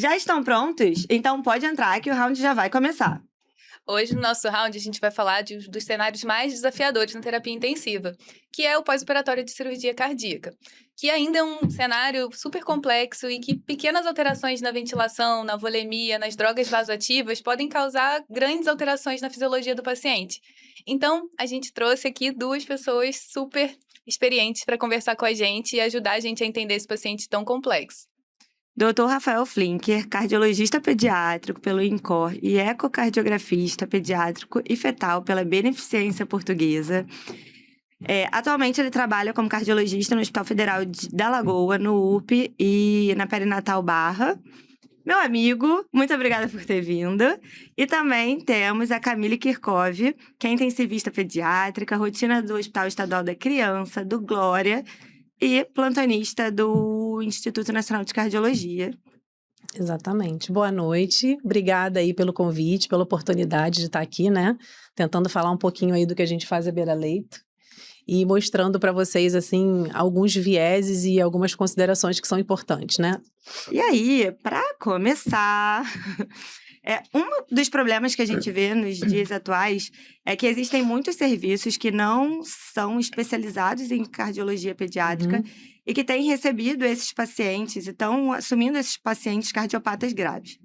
Já estão prontos? Então pode entrar que o round já vai começar. Hoje, no nosso round, a gente vai falar dos cenários mais desafiadores na terapia intensiva, que é o pós-operatório de cirurgia cardíaca, que ainda é um cenário super complexo e que pequenas alterações na ventilação, na volemia, nas drogas vasoativas podem causar grandes alterações na fisiologia do paciente. Então, a gente trouxe aqui duas pessoas super experientes para conversar com a gente e ajudar a gente a entender esse paciente tão complexo. Dr. Rafael Flinker, cardiologista pediátrico pelo INCOR e ecocardiografista pediátrico e fetal pela Beneficência Portuguesa. Atualmente ele trabalha como cardiologista no Hospital Federal da Lagoa, no UP e na Perinatal Barra. Meu amigo, muito obrigada por ter vindo. E também temos a Camille Kirkov, que é intensivista pediátrica, rotina do Hospital Estadual da Criança, do Glória, e plantonista do Instituto Nacional de Cardiologia. Exatamente. Boa noite. Obrigada aí pelo convite, pela oportunidade de estar aqui, né? Tentando falar um pouquinho aí do que a gente faz à beira-leito e mostrando para vocês, assim, alguns vieses e algumas considerações que são importantes, né? E aí, para começar, um dos problemas que a gente vê nos dias atuais é que existem muitos serviços que não são especializados em cardiologia pediátrica e que têm recebido esses pacientes e estão assumindo esses pacientes cardiopatas graves.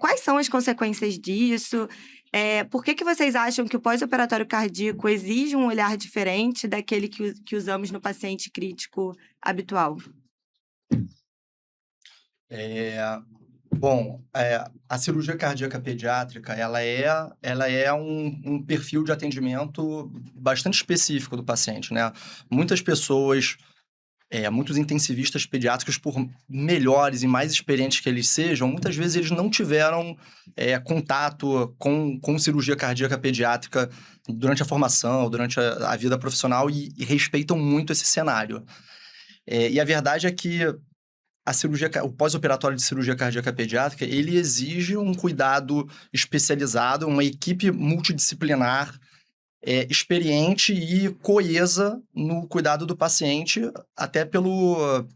Quais são as consequências disso? Por que vocês acham que o pós-operatório cardíaco exige um olhar diferente daquele que usamos no paciente crítico habitual? Bom, a cirurgia cardíaca pediátrica, ela é um perfil de atendimento bastante específico do paciente, né? Muitas pessoas, muitos intensivistas pediátricos, por melhores e mais experientes que eles sejam, muitas vezes eles não tiveram contato com cirurgia cardíaca pediátrica durante a formação, durante a vida profissional e respeitam muito esse cenário. E a verdade é que o pós-operatório de cirurgia cardíaca pediátrica, ele exige um cuidado especializado, uma equipe multidisciplinar, experiente e coesa no cuidado do paciente, até pelo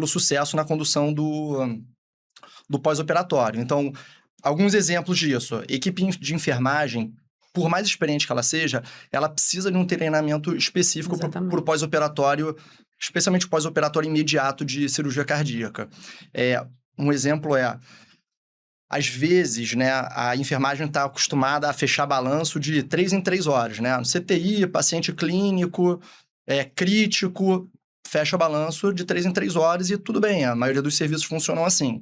sucesso na condução do pós-operatório. Então, alguns exemplos disso. Equipe de enfermagem, por mais experiente que ela seja, ela precisa de um treinamento específico para o pós-operatório, especialmente o pós-operatório imediato de cirurgia cardíaca. Um exemplo às vezes, né, a enfermagem está acostumada a fechar balanço de 3 em 3 horas, né? No CTI, paciente clínico, crítico, fecha balanço de 3 em 3 horas e tudo bem, a maioria dos serviços funcionam assim.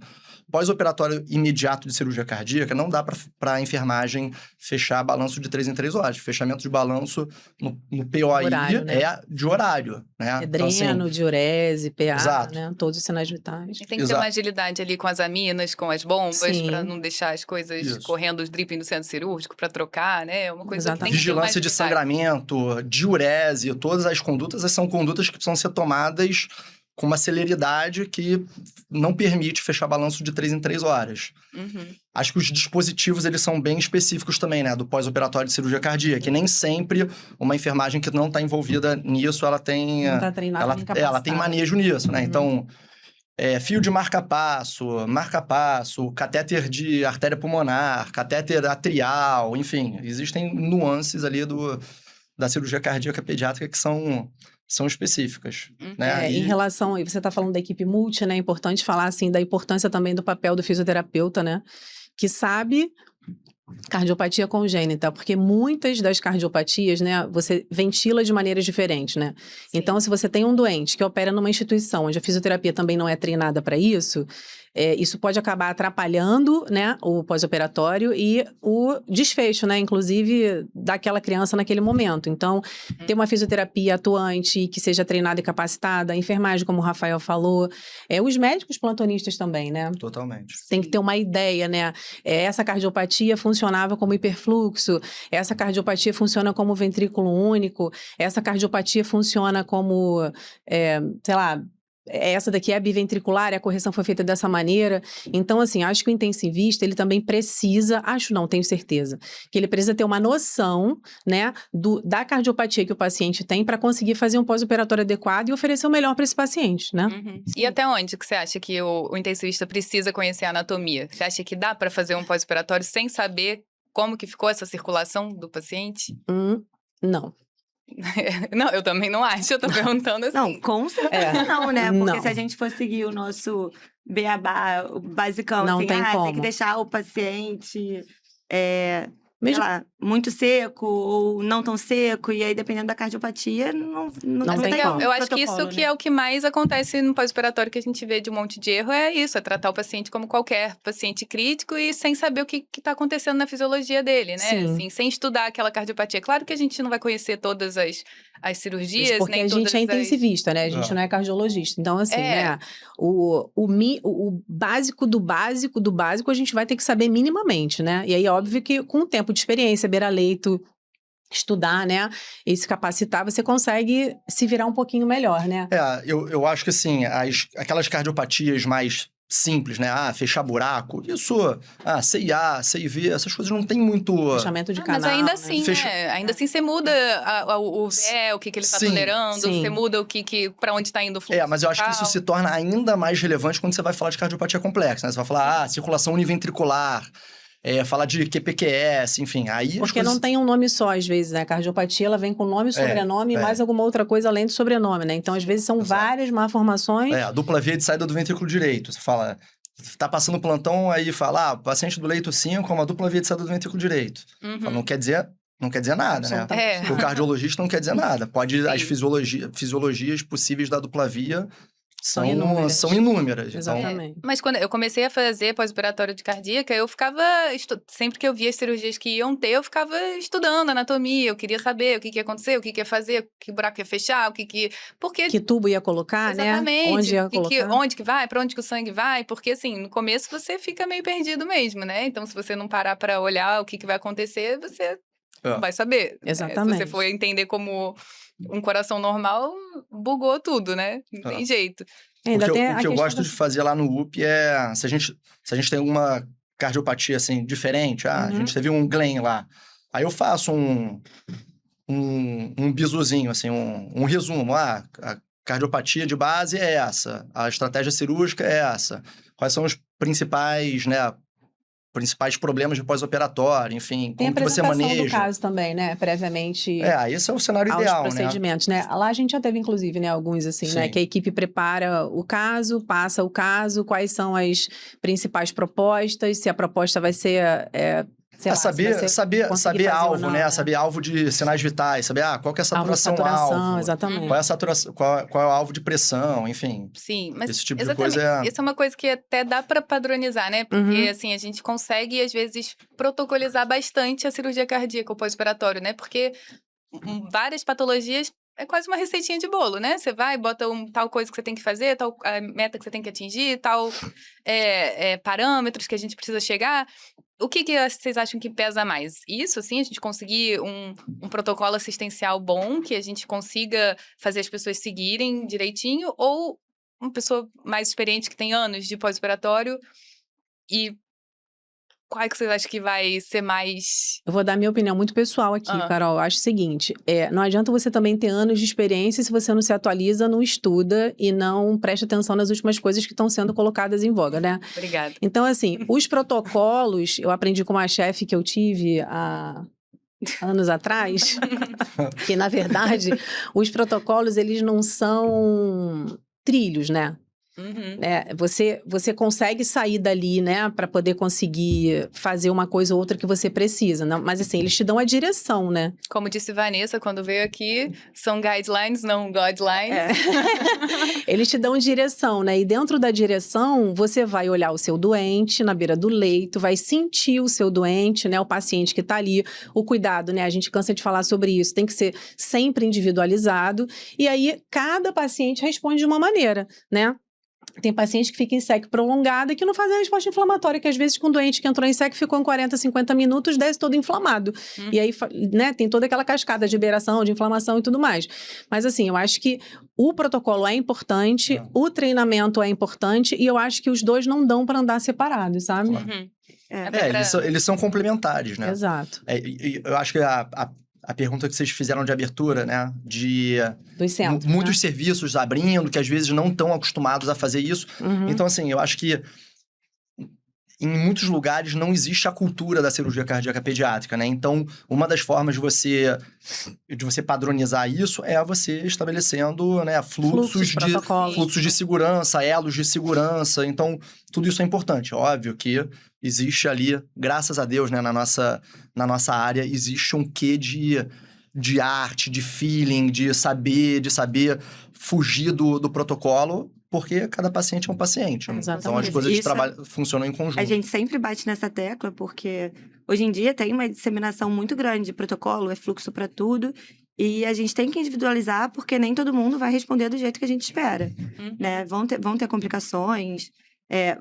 Pós-operatório imediato de cirurgia cardíaca, não dá para a enfermagem fechar balanço de 3 em 3 horas. Fechamento de balanço no POI horário, né? é de horário, né? Edreno, então, assim, diurese, PA, exato. né? Todos os sinais vitais. E tem que ter uma agilidade ali com as aminas, com as bombas, para não deixar as coisas correndo, os dripping do centro cirúrgico, para trocar, né? Uma coisa que tem que ter uma vigilância de sangramento, diurese, todas as condutas, são condutas que precisam ser tomadas com uma celeridade que não permite fechar balanço de 3 em 3 horas. Acho que os dispositivos, eles são bem específicos também, né? Do pós-operatório de cirurgia cardíaca, que nem sempre uma enfermagem que não está envolvida nisso, ela tem... Não está treinada, ela tem manejo nisso, né? Então, fio de marca-passo, catéter de artéria pulmonar, catéter atrial, enfim, existem nuances ali da cirurgia cardíaca pediátrica que são específicas, né? Em relação, você está falando da equipe multi, né? É importante falar, assim, da importância também do papel do fisioterapeuta, né? Que sabe cardiopatia congênita, porque muitas das cardiopatias, né, você ventila de maneiras diferentes, né? Sim. Então, se você tem um doente que opera numa instituição onde a fisioterapia também não é treinada para isso, isso pode acabar atrapalhando, né, o pós-operatório e o desfecho, né, inclusive daquela criança naquele momento. Então, ter uma fisioterapia atuante que seja treinada e capacitada, a enfermagem, como o Rafael falou, os médicos plantonistas também, né? Totalmente. Tem que ter uma ideia, né? Essa cardiopatia funcionava como hiperfluxo, essa cardiopatia funciona como ventrículo único, essa cardiopatia funciona como, sei lá, essa daqui é a biventricular, a correção foi feita dessa maneira. Então, assim, acho que o intensivista, ele também precisa, acho não, tenho certeza, que ele precisa ter uma noção, né, da cardiopatia que o paciente tem para conseguir fazer um pós-operatório adequado e oferecer o melhor para esse paciente, né? Uhum. E até onde que você acha que o intensivista precisa conhecer a anatomia? Você acha que dá para fazer um pós-operatório sem saber como que ficou essa circulação do paciente? Não. Não, eu também não acho, eu tô perguntando assim. Não, com certeza não, né? Porque Não. se a gente for seguir o nosso beabá, o basicão, Não assim, tem tem como. que deixar o paciente, Mesmo- sei lá, muito seco ou não tão seco, e aí dependendo da cardiopatia, não tem tem como. Eu acho que isso protocolo, que né? é o que mais acontece no pós-operatório que a gente vê de um monte de erro, é isso, é tratar o paciente como qualquer paciente crítico e sem saber o que está acontecendo na fisiologia dele, né? Sim. Assim, sem estudar aquela cardiopatia. Claro que a gente não vai conhecer todas as cirurgias, Porque nem a gente todas é intensivista, né? A gente É. não é cardiologista. Então, assim, É. né? O básico do básico do básico a gente vai ter que saber minimamente, né? E aí, óbvio que com o tempo de experiência, beira-leito, estudar, né? E se capacitar, você consegue se virar um pouquinho melhor, né? Eu acho que assim, aquelas cardiopatias mais simples, né? Fechar buraco, isso, CIA, CIV, essas coisas não tem muito... Fechamento de canal, mas ainda né? assim, Fecha- né? Ainda assim, você muda o véu, o que ele tá Sim, tolerando, sim. você muda para onde tá indo o fluxo Mas eu acho que isso vital. se torna ainda mais relevante quando você vai falar de cardiopatia complexa, né? Você vai falar, circulação univentricular, falar de QPQS, enfim, aí as Porque coisas... não tem um nome só, às vezes, né? A cardiopatia, ela vem com nome, sobrenome e mais alguma outra coisa além do sobrenome, né? Então, às vezes, são Exato. várias malformações. A dupla via de saída do ventrículo direito. Você fala, tá passando plantão, aí fala, paciente do leito 5 é uma dupla via de saída do ventrículo direito. Uhum. Fala, não quer dizer nada, né? Absolutamente O cardiologista não quer dizer nada. Sim. As fisiologias possíveis da dupla via São inúmeras. são inúmeras. Então, Exatamente. Mas quando eu comecei a fazer pós-operatório de cardíaca, eu ficava... Sempre que eu via as cirurgias que iam ter, eu ficava estudando anatomia. Eu queria saber o que ia acontecer, o que ia fazer, que buraco ia fechar, Porque... Que tubo ia colocar, Exatamente. né? Onde ia colocar. Onde que vai, pra onde que o sangue vai. Porque, assim, no começo você fica meio perdido mesmo, né? Então, se você não parar pra olhar o que vai acontecer, você não vai saber. né? Exatamente. Se você for entender como um coração normal, bugou tudo, né? Não tem jeito. Ainda tem o que eu gosto de fazer lá no UP é, se a gente tem alguma cardiopatia, assim, diferente, a gente teve um Glenn lá, aí eu faço um bizuzinho, assim, um resumo, a cardiopatia de base é essa, a estratégia cirúrgica é essa, quais são os principais problemas de pós-operatório, enfim, Tem a como que você apresentação do maneja. caso também, né? Previamente Esse é o cenário aos ideal, né? procedimentos, né? Lá a gente já teve, inclusive, né? Alguns, assim, né? Sim. Que a equipe prepara o caso, passa o caso, quais são as principais propostas, se a proposta vai ser... sei lá, se vai ser saber conseguir fazer ou alvo, não, né? Saber alvo de sinais vitais, saber qual que é a Alvo de saturação alvo, exatamente. qual é a saturação, qual é o alvo de pressão, enfim. Sim, mas Esse tipo de exatamente. coisa Isso é uma coisa que até dá para padronizar, né? Porque, assim, a gente consegue, às vezes, protocolizar bastante a cirurgia cardíaca, o pós-operatório, né? Porque várias patologias é quase uma receitinha de bolo, né? Você vai, bota tal coisa que você tem que fazer, tal meta que você tem que atingir, tal parâmetros que a gente precisa chegar. O que vocês acham que pesa mais? Isso, assim, a gente conseguir um protocolo assistencial bom, que a gente consiga fazer as pessoas seguirem direitinho, ou uma pessoa mais experiente que tem anos de pós-operatório e qual é que vocês acham que vai ser mais... Eu vou dar minha opinião muito pessoal aqui, Carol. Eu acho o seguinte, não adianta você também ter anos de experiência se você não se atualiza, não estuda e não presta atenção nas últimas coisas que estão sendo colocadas em voga, né? Obrigada. Então, assim, os protocolos, eu aprendi com uma chefe que eu tive há anos atrás, que, na verdade, os protocolos, eles não são trilhos, né? Você consegue sair dali, né, para poder conseguir fazer uma coisa ou outra que você precisa, não? Mas assim, eles te dão a direção, né? Como disse Vanessa quando veio aqui, são guidelines, não guidelines. Eles te dão direção, né? E dentro da direção, você vai olhar o seu doente na beira do leito, vai sentir o seu doente, né, o paciente que tá ali, o cuidado, né? A gente cansa de falar sobre isso, tem que ser sempre individualizado. E aí, cada paciente responde de uma maneira, né? Tem paciente que fica em SEC prolongada e que não faz a resposta inflamatória, que às vezes com um doente que entrou em SEC ficou em 40, 50 minutos, desce todo inflamado. E aí, né, tem toda aquela cascada de liberação, de inflamação e tudo mais. Mas assim, eu acho que o protocolo é importante, o treinamento é importante e eu acho que os dois não dão para andar separados, sabe? Uhum. Eles são complementares, né? Exato. Eu acho que a pergunta que vocês fizeram de abertura, né? De Dos centros, muitos serviços abrindo, que às vezes não estão acostumados a fazer isso. Então, assim, eu acho que em muitos lugares não existe a cultura da cirurgia cardíaca pediátrica, né? Então, uma das formas de você padronizar isso é você estabelecendo, né, fluxos de segurança, elos de segurança. Então, tudo isso é importante. Óbvio que existe ali, graças a Deus, né, na nossa área, existe um quê de arte, de feeling, de saber fugir do protocolo, porque cada paciente é um paciente. Exatamente. Então, as coisas funcionam em conjunto. A gente sempre bate nessa tecla, porque hoje em dia tem uma disseminação muito grande de protocolo, é fluxo para tudo, e a gente tem que individualizar, porque nem todo mundo vai responder do jeito que a gente espera, né? Vão ter complicações,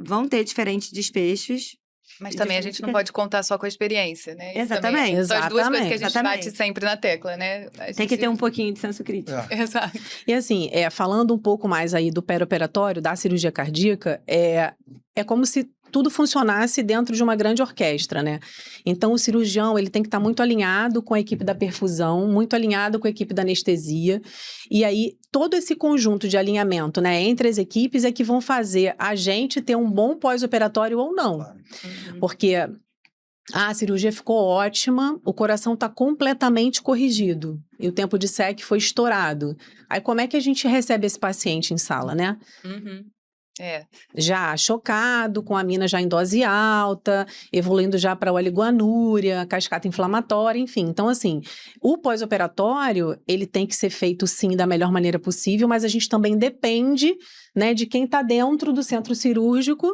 vão ter diferentes desfechos. Mas também a gente não pode contar só com a experiência, né? Exatamente. São as duas coisas que a gente bate sempre na tecla, né? Tem que ter um pouquinho de senso crítico. Exato. E assim, falando um pouco mais aí do perioperatório, da cirurgia cardíaca, é como se tudo funcionasse dentro de uma grande orquestra, né? Então, o cirurgião, ele tem que estar muito alinhado com a equipe da perfusão, muito alinhado com a equipe da anestesia. E aí, todo esse conjunto de alinhamento, né, entre as equipes é que vão fazer a gente ter um bom pós-operatório ou não. Porque a cirurgia ficou ótima, o coração está completamente corrigido e o tempo de SEC foi estourado. Aí, como é que a gente recebe esse paciente em sala, né? Já chocado, com a mina já em dose alta, evoluindo já para oligoanúria, cascata inflamatória, enfim. Então, assim, o pós-operatório, ele tem que ser feito, sim, da melhor maneira possível, mas a gente também depende, né, de quem está dentro do centro cirúrgico,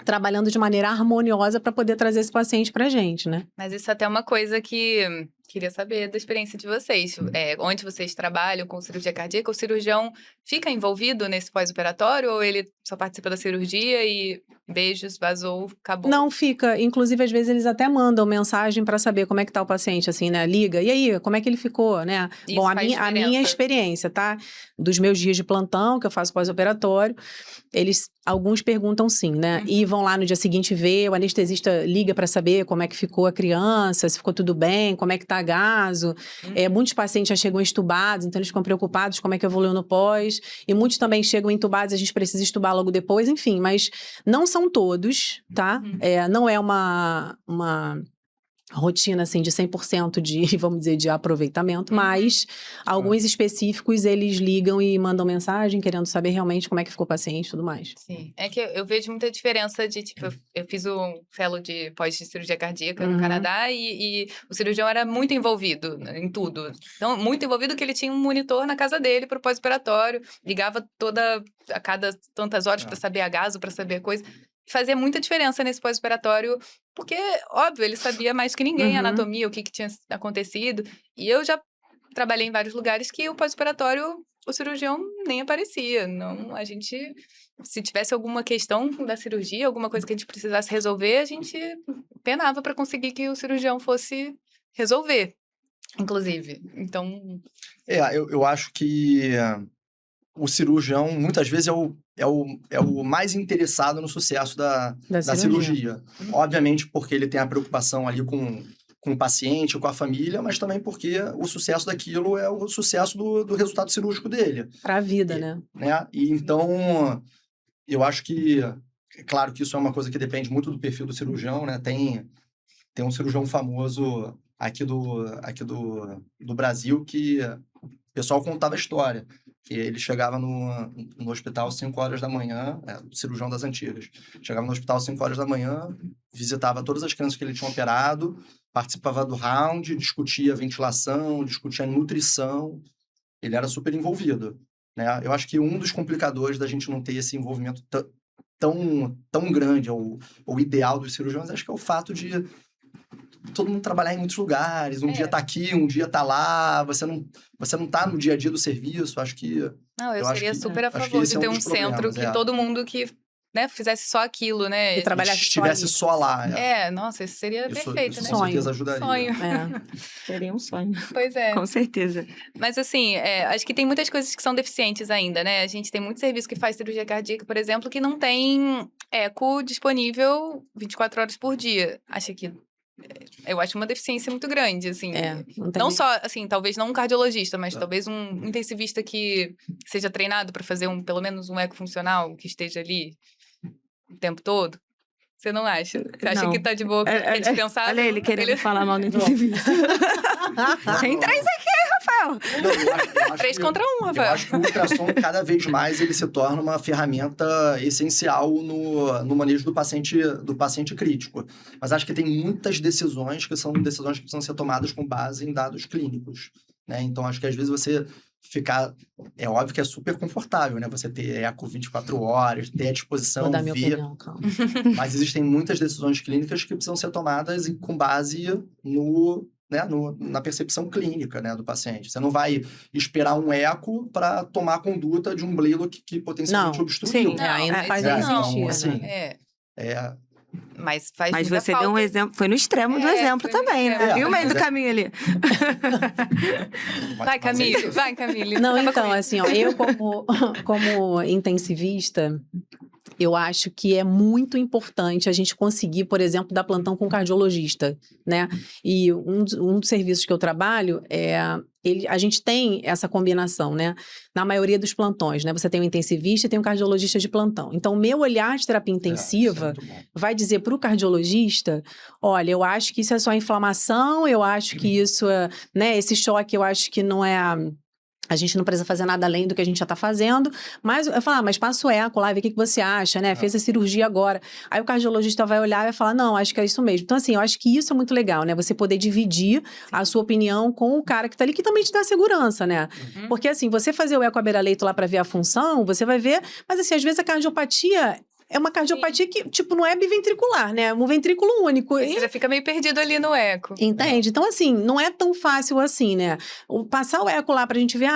trabalhando de maneira harmoniosa para poder trazer esse paciente pra gente, né? Mas isso até é uma coisa que queria saber da experiência de vocês. Onde vocês trabalham com cirurgia cardíaca, o cirurgião fica envolvido nesse pós-operatório ou ele só participa da cirurgia e beijos, vazou, acabou? Não, fica. Inclusive, às vezes, eles até mandam mensagem para saber como é que tá o paciente, assim, né? Liga, e aí, como é que ele ficou, né? Isso Bom, a faz minha experiência, tá? Dos meus dias de plantão, que eu faço pós-operatório, alguns perguntam sim, né? E vão lá no dia seguinte ver, o anestesista liga para saber como é que ficou a criança, se ficou tudo bem, como é que tá gaso. Muitos pacientes já chegam entubados, então eles ficam preocupados como é que evoluiu no pós. E muitos também chegam entubados, a gente precisa entubar logo depois, enfim. Mas não são todos, tá? Não é uma rotina, assim, de 100% de, vamos dizer, de aproveitamento, mas alguns específicos, eles ligam e mandam mensagem querendo saber realmente como é que ficou o paciente e tudo mais. Sim, é que eu vejo muita diferença de, tipo, eu fiz um fellow de pós-cirurgia cardíaca no Canadá e o cirurgião era muito envolvido em tudo. Então, muito envolvido que ele tinha um monitor na casa dele para o pós-operatório, ligava a cada tantas horas para saber a gaso, para saber a coisa. Fazia muita diferença nesse pós-operatório, porque, óbvio, ele sabia mais que ninguém a anatomia, o que tinha acontecido. E eu já trabalhei em vários lugares que o pós-operatório, o cirurgião nem aparecia. Não, a gente, se tivesse alguma questão da cirurgia, alguma coisa que a gente precisasse resolver, a gente penava para conseguir que o cirurgião fosse resolver, inclusive. Então... eu acho que o cirurgião, muitas vezes, é o mais interessado no sucesso da cirurgia. Obviamente, porque ele tem a preocupação ali com o paciente, com a família, mas também porque o sucesso daquilo é o sucesso do resultado cirúrgico dele. Para a vida, né? E então, eu acho que... É claro que isso é uma coisa que depende muito do perfil do cirurgião, né? Tem um cirurgião famoso aqui do Brasil que o pessoal contava a história. Que ele chegava no hospital às 5 horas da manhã, cirurgião das antigas. Chegava no hospital às 5 horas da manhã, visitava todas as crianças que ele tinha operado, participava do round, discutia ventilação, discutia nutrição. Ele era super envolvido, né? Eu acho que um dos complicadores da gente não ter esse envolvimento tão grande, ou ideal dos cirurgiões, acho que é o fato de todo mundo trabalhar em muitos lugares, um dia tá aqui, um dia tá lá, você não tá no dia a dia do serviço, acho que... Não, eu acho seria que- super a acho que favor esse de é um ter um dos centro problemas, que é. todo mundo que, né, fizesse só aquilo, né? E trabalhasse só estivesse ali. só lá. Nossa, isso seria perfeito, isso né? com Sonho. certeza ajudaria. Sonho. É. Seria um sonho. Pois é. Com certeza. Mas assim, acho que tem muitas coisas que são deficientes ainda, né? A gente tem muito serviço que faz cirurgia cardíaca, por exemplo, que não tem eco disponível 24 horas por dia. Eu acho uma deficiência muito grande, assim. Não tem Não só, assim, talvez não um cardiologista, mas Tá. talvez um intensivista que seja treinado para fazer pelo menos um eco funcional, que esteja ali o tempo todo. Você não acha? Você acha Não. que tá de boa, que é dispensável? Olha ele querendo Ele- falar mal do intensivista. Tem 3 aqui, Rafael. Não, eu acho 3 que- contra 1, Eu Rafael. acho que o ultrassom, cada vez mais, ele se torna uma ferramenta essencial no manejo do paciente crítico. Mas acho que tem muitas decisões que são decisões que precisam ser tomadas com base em dados clínicos, né? Então, acho que às vezes você ficar... É óbvio que é super confortável, né? Você ter eco 24 horas, ter à disposição, Vou dar minha ver... opinião, calma. Mas existem muitas decisões clínicas que precisam ser tomadas com base na percepção clínica, né, do paciente. Você não vai esperar um eco para tomar a conduta de um blilo que potencialmente Não, obstruiu. sim. Não, ainda mas faz não, nem sentido. assim, né? Mas faz Mas muita você falta. deu um exemplo, foi no extremo do É, exemplo foi no também, né? extremo. E o meio do Mas caminho ali. Vai, Camille, vai, Camille. Não, Tava então, comigo. assim, ó, eu como intensivista, eu acho que é muito importante a gente conseguir, por exemplo, dar plantão com um cardiologista, né? E um dos serviços que eu trabalho a gente tem essa combinação, né? Na maioria dos plantões, né? Você tem um intensivista e tem um cardiologista de plantão. Então, o meu olhar de terapia intensiva vai dizer para o cardiologista, olha, eu acho que isso é só inflamação, eu acho que isso é, né? Esse choque, eu acho que não é... A gente não precisa fazer nada além do que a gente já tá fazendo. Mas eu falo, mas passa o eco lá, vê o que você acha, né? Fez a cirurgia agora. Aí o cardiologista vai olhar e vai falar, não, acho que é isso mesmo. Então, assim, eu acho que isso é muito legal, né? Você poder dividir a sua opinião com o cara que tá ali, que também te dá segurança, né? Porque, assim, você fazer o eco à beira-leito lá pra ver a função, você vai ver... Mas, assim, às vezes a cardiopatia... É uma cardiopatia que, tipo, não é biventricular, né? É um ventrículo único. Você já fica meio perdido ali no eco. Entende? Então, assim, não é tão fácil assim, né? Passar o eco lá pra gente ver,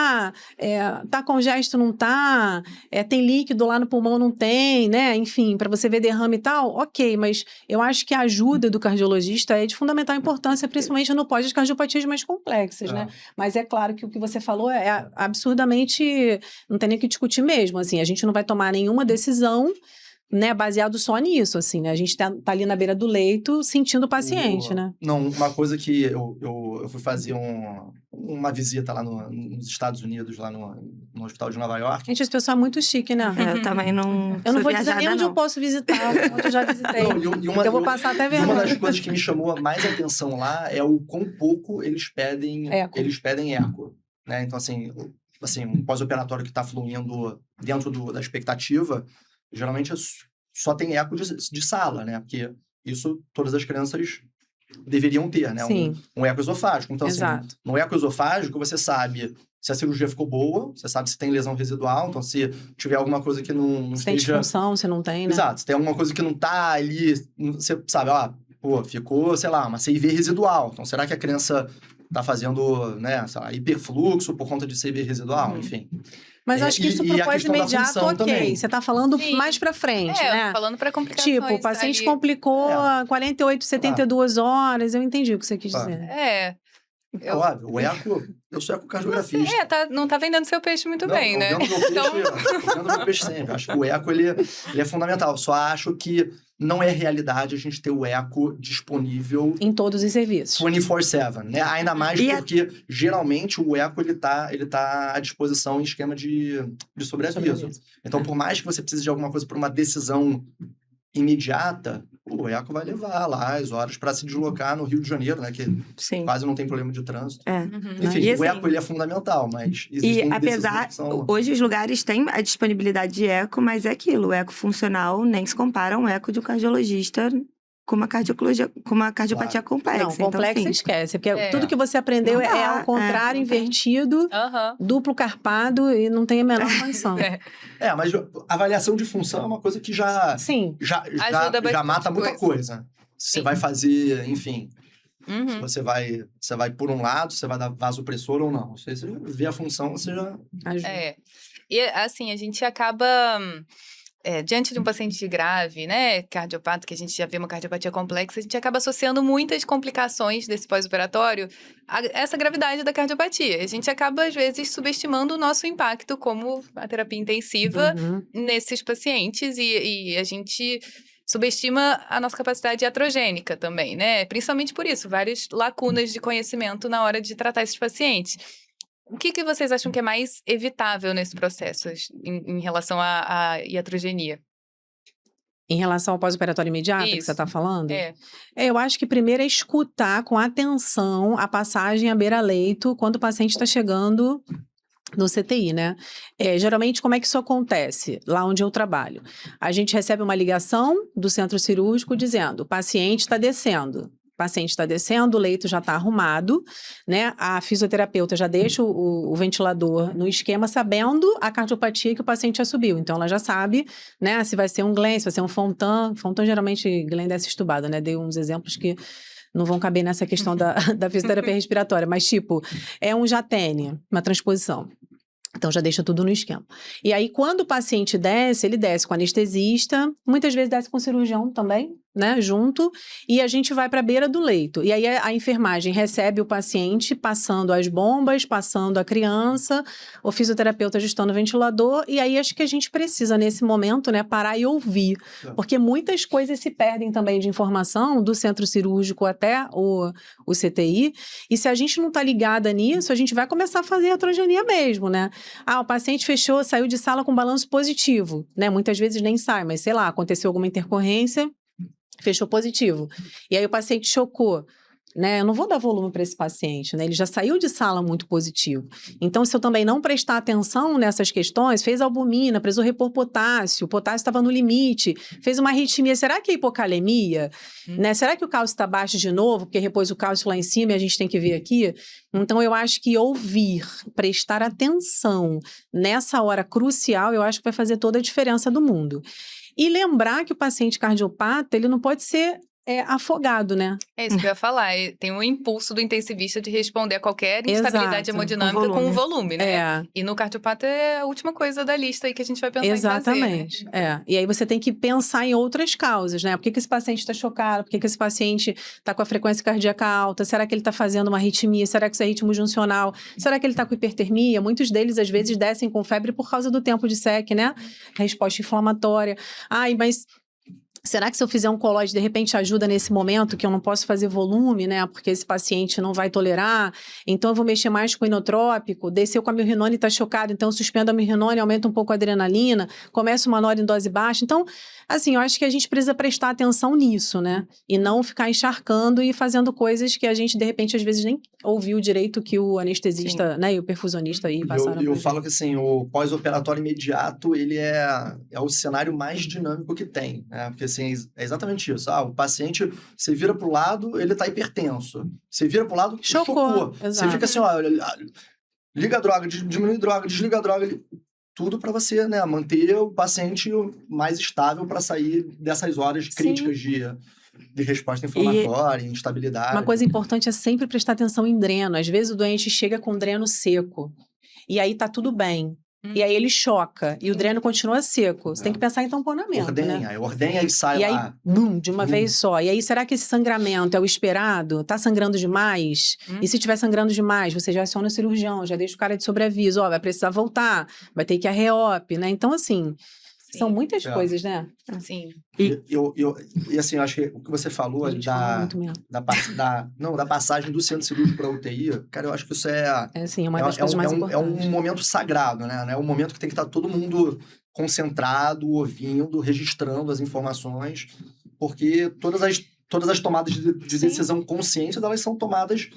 tá congesto, não tá, tem líquido lá no pulmão, não tem, né? Enfim, pra você ver derrame e tal, ok, mas eu acho que a ajuda do cardiologista é de fundamental importância, principalmente no pós de cardiopatias mais complexas, né? Mas é claro que o que você falou é absurdamente, não tem nem o que discutir mesmo, assim, a gente não vai tomar nenhuma decisão, né, baseado só nisso, assim, né? A gente tá ali na beira do leito sentindo o paciente, né? Não, uma coisa que eu fui fazer uma visita lá nos Estados Unidos, lá no hospital de Nova York. Gente, esse pessoal é muito chique, né? Eu também não Eu não sou vou dizer nem viajada, onde não. eu posso visitar, onde eu já visitei. Não, eu vou passar até Uma vergonha. das coisas que me chamou mais atenção lá é o quão pouco eles pedem eco, né? Então, assim um pós-operatório que está fluindo dentro da expectativa, geralmente só tem eco de sala, né? Porque isso todas as crianças deveriam ter, né? Sim. Um eco esofágico. Então, Exato. assim, no eco esofágico, você sabe se a cirurgia ficou boa, você sabe se tem lesão residual, então se tiver alguma coisa que não Se tem esteja... disfunção, se não tem, né? Exato, se tem alguma coisa que não tá ali, você sabe, ficou, sei lá, uma CIV residual. Então, será que a criança tá fazendo, né, sei lá, hiperfluxo por conta de CIV residual? Enfim. Mas acho que isso pro e a pós questão da imediato, função ok. também. Você tá falando Sim. mais pra frente, né? Falando pra complicações. Tipo, o paciente ali. complicou 48, 72 horas. Eu entendi o que você quis dizer. É óbvio, o eco, eu sou ecocardiografista. Não tá vendendo seu peixe muito bem, né? Eu vendo meu peixe sempre. Acho que o eco, ele é fundamental. Só acho que não é realidade a gente ter o eco disponível Em todos os serviços. 24/7, né? Ainda mais porque, geralmente, o eco, ele tá à disposição em esquema de sobreaviso. Então, por mais que você precise de alguma coisa para uma decisão imediata, o eco vai levar lá as horas para se deslocar no Rio de Janeiro, né? Que Sim. quase não tem problema de trânsito. Uhum. Enfim, E o assim, eco, ele é fundamental, mas existem E apesar, decisões que são... hoje os lugares têm a disponibilidade de eco, mas é aquilo, o eco funcional nem se compara a um eco de um cardiologista com uma cardiopatia complexa. Não, complexa então, assim, esquece. Porque É. tudo que você aprendeu Não é dá, ao contrário, não tem. invertido, Aham. duplo carpado e não tem a menor condição. Mas avaliação de função é uma coisa que já Sim. Ajuda já bastante mata muita coisa. Você Sim. vai fazer, enfim... Se Uhum. você vai por um lado, você vai dar vasopressor ou não. Você vê a função, você já... Ajuda. E assim, a gente acaba, diante de um paciente grave, né, cardiopata, que a gente já vê uma cardiopatia complexa, a gente acaba associando muitas complicações desse pós-operatório a essa gravidade da cardiopatia. A gente acaba, às vezes, subestimando o nosso impacto como a terapia intensiva Uhum. nesses pacientes e a gente subestima a nossa capacidade iatrogênica também, né? Principalmente por isso, várias lacunas de conhecimento na hora de tratar esses pacientes. O que vocês acham que é mais evitável nesse processo em relação à iatrogenia? Em relação ao pós-operatório imediato que você Isso. está falando? É. Eu acho que primeiro é escutar com atenção a passagem à beira-leito quando o paciente está chegando no CTI, né? Geralmente, como é que isso acontece? Lá onde eu trabalho. A gente recebe uma ligação do centro cirúrgico dizendo, o paciente está descendo. O paciente está descendo, o leito já está arrumado, né? A fisioterapeuta já deixa o ventilador no esquema, sabendo a cardiopatia que o paciente já subiu. Então, ela já sabe, né? Se vai ser um Glenn, se vai ser um Fontan. Fontan, geralmente, Glenn desce estubado, né? Dei uns exemplos que não vão caber nessa questão da fisioterapia respiratória. Mas, tipo, é um Jatene, uma transposição. Então, já deixa tudo no esquema. E aí, quando o paciente desce, ele desce com anestesista, muitas vezes desce com cirurgião também, né, junto, e a gente vai para a beira do leito. E aí, a enfermagem recebe o paciente, passando as bombas, passando a criança, o fisioterapeuta ajustando o ventilador, e aí acho que a gente precisa, nesse momento, né, parar e ouvir. Porque muitas coisas se perdem também de informação, do centro cirúrgico até o CTI, e se a gente não está ligada nisso, a gente vai começar a fazer iatrogenia mesmo, né? O paciente fechou, saiu de sala com balanço positivo, né? Muitas vezes nem sai, mas sei lá, aconteceu alguma intercorrência, fechou positivo. E aí o paciente chocou, né? Eu não vou dar volume para esse paciente, né? Ele já saiu de sala muito positivo. Então, se eu também não prestar atenção nessas questões, fez albumina, precisou repor potássio, o potássio estava no limite, fez uma arritmia, será que é hipocalemia? Né? Será que o cálcio está baixo de novo, porque repôs o cálcio lá em cima e a gente tem que ver aqui? Então, eu acho que ouvir, prestar atenção nessa hora crucial, eu acho que vai fazer toda a diferença do mundo. E lembrar que o paciente cardiopata, ele não pode ser afogado, né? É isso que eu ia falar. Tem um impulso do intensivista de responder a qualquer instabilidade Exato, hemodinâmica com o volume, né? E no cardiopata é a última coisa da lista aí que a gente vai pensar Exatamente. em fazer. Né? E aí você tem que pensar em outras causas, né? Por que esse paciente está chocado? Por que esse paciente está com a frequência cardíaca alta? Será que ele está fazendo uma arritmia? Será que isso é ritmo juncional? Será que ele está com hipertermia? Muitos deles, às vezes, descem com febre por causa do tempo de SEC, né? Resposta inflamatória. Mas... será que se eu fizer um colóide, de repente ajuda nesse momento que eu não posso fazer volume, né? Porque esse paciente não vai tolerar. Então, eu vou mexer mais com o inotrópico. Desceu com a milrinone e está chocado. Então, eu suspendo a milrinone, aumenta um pouco a adrenalina. Começa uma nora em dose baixa. Então, assim, eu acho que a gente precisa prestar atenção nisso, né? E não ficar encharcando e fazendo coisas que a gente, de repente, às vezes nem ouviu direito que o anestesista, né? E o perfusionista aí passaram. Eu falo que, assim, o pós-operatório imediato, ele é o cenário mais dinâmico que tem, né? Porque, assim, é exatamente isso. O paciente, você vira pro lado, ele tá hipertenso. Você vira pro lado, chocou. Você fica assim, liga a droga, diminui a droga, desliga a droga. Tudo para você, né, manter o paciente mais estável para sair dessas horas críticas de resposta inflamatória, instabilidade. Uma coisa importante é sempre prestar atenção em dreno. Às vezes o doente chega com dreno seco. E aí tá tudo bem. E aí ele choca. E o dreno continua seco. Você tem que pensar em tamponamento, Ordenha e sai lá. E aí, de uma vez só. E aí, será que esse sangramento é o esperado? Tá sangrando demais? E se tiver sangrando demais, você já aciona o cirurgião, já deixa o cara de sobreaviso. Vai precisar voltar, vai ter que ir a reop, né? Então, assim... são muitas coisas, né? Sim. E assim, eu acho que o que você falou da passagem do centro cirúrgico para a UTI, cara, eu acho que isso uma das coisas mais importantes. É um momento sagrado, né? É um momento que tem que estar todo mundo concentrado, ouvindo, registrando as informações, porque todas as tomadas de decisão conscientes, elas são tomadas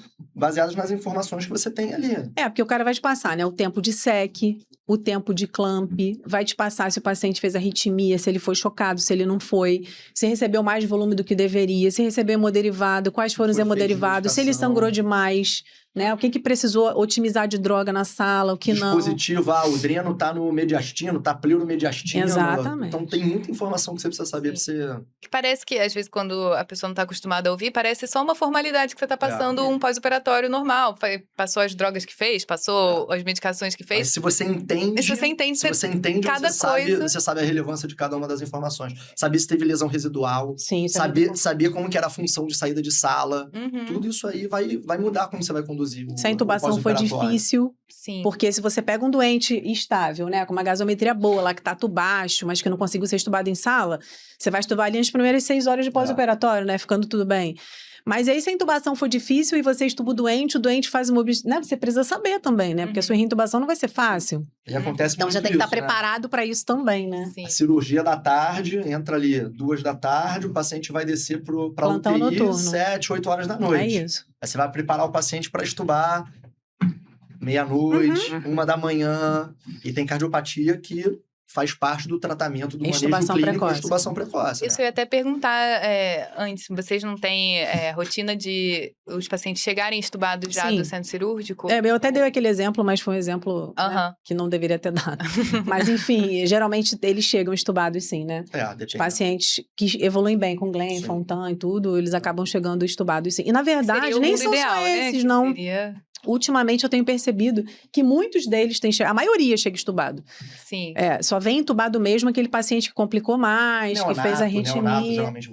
baseadas nas informações que você tem ali. Porque o cara vai te passar, né? O tempo de SEC, o tempo de clamp, vai te passar se o paciente fez arritmia, se ele foi chocado, se ele não foi, se recebeu mais volume do que deveria, se recebeu hemoderivado, quais foram os Foi feito hemoderivados, se ele medicação. sangrou demais, né? O que precisou otimizar de droga na sala, o que não. Dispositivo, o dreno tá no mediastino, tá pleuromediastino. Exatamente. Então tem muita informação que você precisa saber pra você... Que parece que, às vezes, quando a pessoa não tá acostumada a ouvir, parece só uma formalidade que você tá passando um pós-operatório normal. Passou as drogas que fez, passou as medicações que fez. Mas se você entende... Se você entende, cada você sabe a relevância de cada uma das informações. Saber se teve lesão residual. Sim, isso é muito saber como que era a função de saída de sala. Uhum. Tudo isso aí vai mudar como você vai conduzir se a intubação foi difícil, Sim. porque se você pega um doente estável, né, com uma gasometria boa, lactato baixo, mas que não conseguiu ser estubado em sala, você vai estubar ali nas primeiras 6 horas de pós-operatório, né, ficando tudo bem. Mas aí se a intubação for difícil e você estuba o doente faz uma... né, você precisa saber também, né, porque a sua reintubação não vai ser fácil. E acontece Então muito já tem que estar isso, né? preparado para isso também, né? Sim. A cirurgia da tarde, entra ali 2 da tarde, o paciente vai descer para Plantão UTI noturno. 7, 8 horas da noite. É isso. Aí você vai preparar o paciente para estubar meia-noite, 1 da manhã. E tem cardiopatia que faz parte do tratamento do manejo Extubação clínico precoce. da extubação precoce. Isso né? eu ia até perguntar antes, vocês não têm rotina de os pacientes chegarem estubados já Sim. do centro cirúrgico? Eu até dei aquele exemplo, mas foi um exemplo né, Aham. que não deveria ter dado. Mas enfim, geralmente eles chegam estubados sim, né? Depende. Pacientes que evoluem bem com Glenn, Sim. Fontan e tudo, eles acabam chegando estubados sim. E na verdade, Seria o nem mundo são ideal, só né? esses, Que não. seria... Ultimamente eu tenho percebido que muitos deles têm chegado, a maioria chega estubado. Sim. Só vem entubado mesmo aquele paciente que complicou mais, que fez Neonato arritmia. geralmente